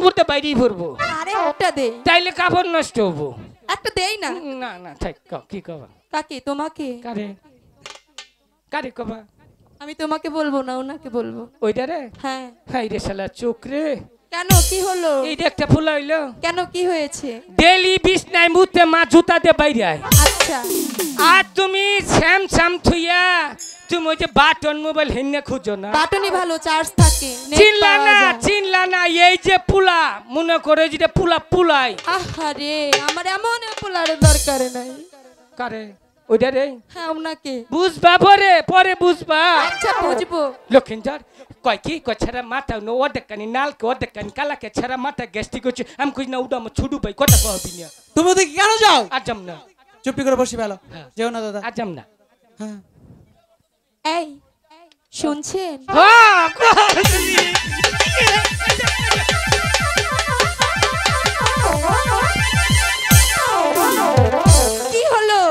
ঘুরতে বাইরেই পড়বো। আরে একটা দে, তাইলে কাপড় নষ্ট হবো। একটা দেই না। না না থাক, কি কবা? কাকে? তোমাকে। কারে কারে কবা? আমি তোমাকে বলবো না, ওনাকে বলবো। ওইটা রে? হ্যাঁ। হাই রে শালা চোখ রে। কেন, কি হলো? এইটা একটা ফুলা হইলো কেন, কি হয়েছে? ডেলি বিছনায় মুতে মা জুতা দিয়ে বাইরে আয়। আচ্ছা। আর তুমি স্যামসাং থুইয়া তুমি ওই যে বাটন মোবাইল হেন্নে খুঁজো না। বাটনই ভালো, চার্জ থাকে, নেট চিনলা পাওয়া না যায়। চিনলা না, এই যে পুলা মনে করে যেটা পুলা পুলাই। আহারে, আমার এমন পোলার দরকার নাই। কারে? ওইটা রে? হ্যাঁ, ওনাকে। বুঝবা পরে পরে বুঝবা। আচ্ছা, বুঝবো। লক্ষিন্দর কয় কি কয় ছেড়া মাথা নো অর্ধেকখানি নালকে অর্ধেকখানি কালাকে ছেড়া মাথা গ্যাস্ট্রিক হচ্ছে। আমি কই না ওটা আমার ছুডু ভাই কথা কহবি না। তুমি ওদিকে কেন যাও? আজম না, চুপটি করে বসে ফেলো। যেও না দাদা। আজম না। হ্যাঁ এই শুনছেন? হ্যাঁ কইলি। কি হলো?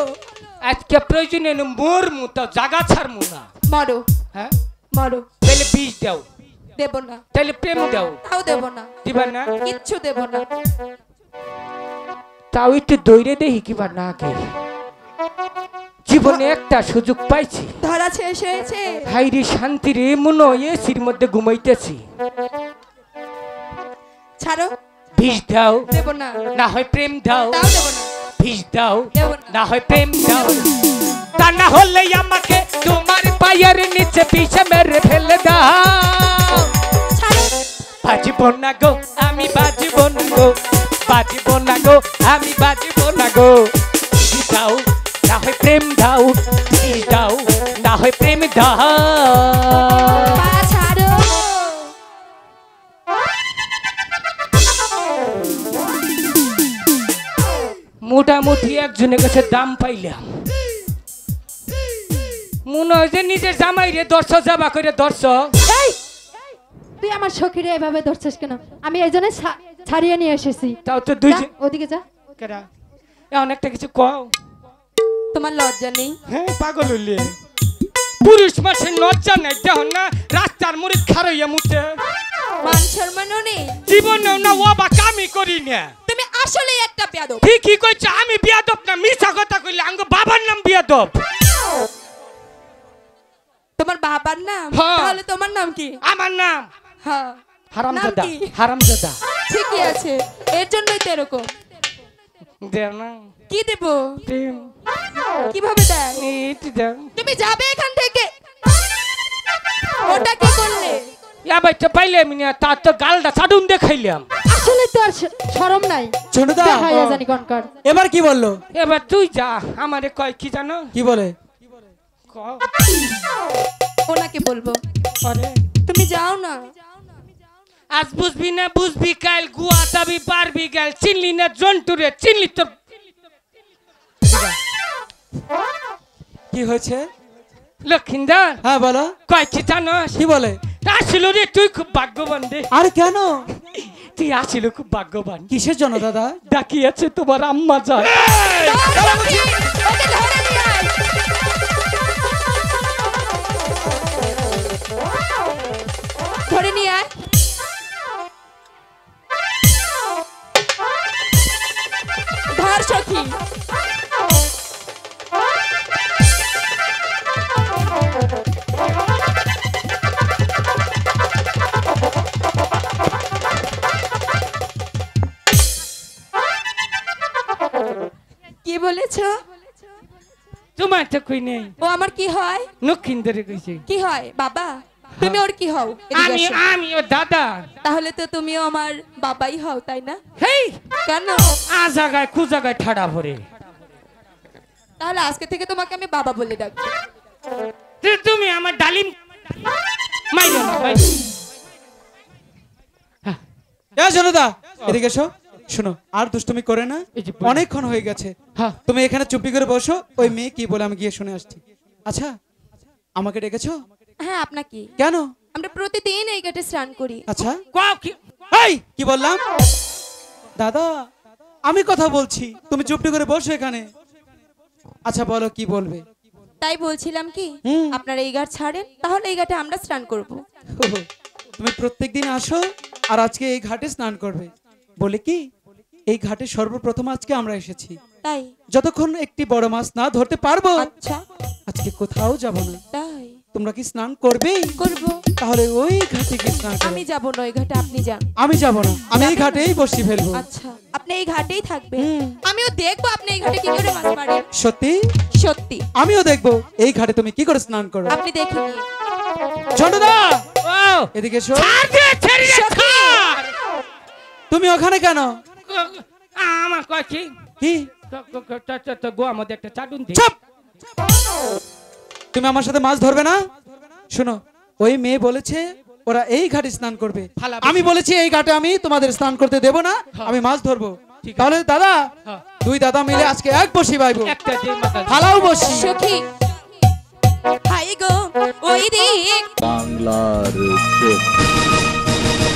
আজকে প্রয়োজনে মোর মুতা জাগা ছাড়মু না। মরো। হ্যাঁ মরো। তাহলে বীজ দাও। দেব না। তাহলে প্রেম দাও। তাও দেব না। দিবা না? কিচ্ছু দেব না। তাও একটু দৌড়ে দেখি কিবা না কে। জীবনে একটা সুযোগ পাইছি। ধরা শেষ হয়েছে। হাই রে শান্তি রে, মনে হয় এসির মধ্যে ঘুমাইতেছি। ছাড়ো। বীজ দাও। দেব না। না হয় প্রেম দাও। তাও দেব না। বীজ দাও। দেব না। না হয় প্রেম দাও। তা না হলে আমাকে তোমার পায়ের নিচে পিছে মেরে ফেলে দাও। ছাড়ো। বাজিব না গো আমি বাজিব না গো, বাজিব না গো আমি বাজিব না গো। বীজ দাও না হয় প্রেম দাও, বীজ দাও না হয় প্রেম দাও। পা ছাড়ো। মোটামুটি একজনের কাছে দাম পাইলাম। মনে হয় যে নিজের জামাই রে দর্শ যাবা করে দর্শ। এই তুই আমার সখীরে এভাবে ধরছিস কেন? আমি এই জন্য ছাড়িয়ে নিয়ে এসেছি। তাও তো দুই যা, ওদিকে যা। কেডা এখন একটা কিছু কও। তোমার লজ্জা নেই? হ্যাঁ পাগল হইলে পুরুষ মাসের লজ্জা নাই দেখুন না, রাস্তার মুড়ি খারইয়া মুতে। মান সম্মানও নেই জীবন না ও বা কামি করি না। তুমি আসলে একটা বেয়াদব। ঠিকই কইছ, আমি বিয়াদব না, মিছা কথা কইলে আঙ্গ বাবার নাম বিয়াদব। তোমার বাবার নাম? হ্যাঁ। তাহলে তোমার নাম কি? আমার নাম হ্যাঁ। হারামজাদা। নাম কি? হারামজাদা। ঠিকই আছে, এর জন্যই তো এরকম। দেও না কি দেব? প্রেম। কিভাবে দেয়? এইটি দাও। তুমি যাবে এখান থেকে। ওটা কি করলে? ইয়া বাইতে পাইলে আমি না, তার তো গালটা চাডুন দেখাইলাম। আসলে তো আর শরম নাই। ছোটদা দেখাইয়া জানি কনকর। এবার কি বললো? এবার তুই যা। আমারে কয় কি জানো? কি বলে? কও। ওনাকে বলবো। আরে তুমি যাও না। আজ বুঝবি না বুঝবি কাল, গুয়া যাবি পারবি গাল। চিনলি না জন্টুরে, চিনলি তো। কি হয়েছে? লক্ষিন্দর হ্যাঁ বলো। কয় কি জানোস? কি বলে? আসিল রে তুই খুব ভাগ্যবান রে। আর কেন? তুই আসিল খুব ভাগ্যবান। কিসের জন্য দাদা? ডাকি আছে তোমার আম্মা যায়। ওকে ধরে নিয়ে আয়। ধরে নিয়ে আয়। ধর সখী। কি বলেছো? তোমার তো কই নেই। ও আমার কি হয়? লক্ষিন্দরে কইছে। কি হয় বাবা? তুমি ওর কি হও? এদিকে আমি আসো। আমি ও দাদা। তাহলে তো তুমিও আমার বাবাই হও, তাই না? হেই কেন? আ জায়গায় কু জায়গায় ঠাড়া পড়ে। তাহলে আজকে থেকে তোমাকে আমি বাবা বলে ডাকবো। তুমি আমার ডালিম মাইরো না ভাই। ছোটদা এদিকে এসো। শোনো, আর দুষ্টুমি করে না, এই যে অনেকক্ষণ হয়ে গেছে। হ্যাঁ। তুমি এখানে চুপটি করে বসো, ওই মেয়ে কি বলে আমি গিয়ে শুনে আসছি। আচ্ছা, আমাকে ডেকেছো হ্যাঁ, আপনাকে। কেন? আমরা প্রতিদিন এই ঘাটে স্নান করি। আচ্ছা কও কি? এই কি বললাম? দাদা আমি কথা বলছি, তুমি চুপটি করে বসো এখানে। আচ্ছা বলো কি বলবে? তাই বলছিলাম কি, হুম। আপনারা এই ঘাট ছাড়েন, তাহলে এই ঘাটে আমরা স্নান করব। তুমি প্রত্যেকদিন আসো আর আজকে এই ঘাটে স্নান করবে বলে কি এই ঘাটে সর্বপ্রথম আজকে আমরা এসেছি তাই? যতক্ষণ একটি বড় মাছ না ধরতে পারবো আচ্ছা আজকে কোথাও যাব না। তাই তোমরা কি স্নান করবে? করব। তাহলে ওই ঘাটে কি স্নান করবে? আমি যাব না ওই ঘাটে, আপনি যান। আমি যাব না, আমি এই ঘাটেই বসি ফেলবো। আচ্ছা আপনি এই ঘাটেই থাকবেন, আমিও দেখবো আপনি এই ঘাটে কি করে মাছ মারেন। সত্যি? সত্যি আমিও দেখবো এই ঘাটে তুমি কি করে স্নান করো। আপনি দেখে নিন। ঝন্টুদা ও এদিকে এসো। ছাড় দে, ছেড়ে দে, সখী! ছাড়। তুমি ওখানে কেন? আমার কইছি কি? তো গোয়া মধ্যে একটা চাটুন দে। চুপ! তুমি আমার সাথে মাছ ধরবে না? শোনো, ওই মেয়ে বলেছে ওরা এই ঘাটে স্নান করবে, ফালাবে। আমি বলেছি এই ঘাটে আমি তোমাদের স্নান করতে দেব না, আমি মাছ ধরবো। ঠিক আছে। তাহলে দাদা হ্যাঁ। দুই দাদা মিলে আজকে এক বসি বাইবো, একটা দে মাথা। ফালাও বসি। সখী হাই গো ওই দিক বাংলার চোখ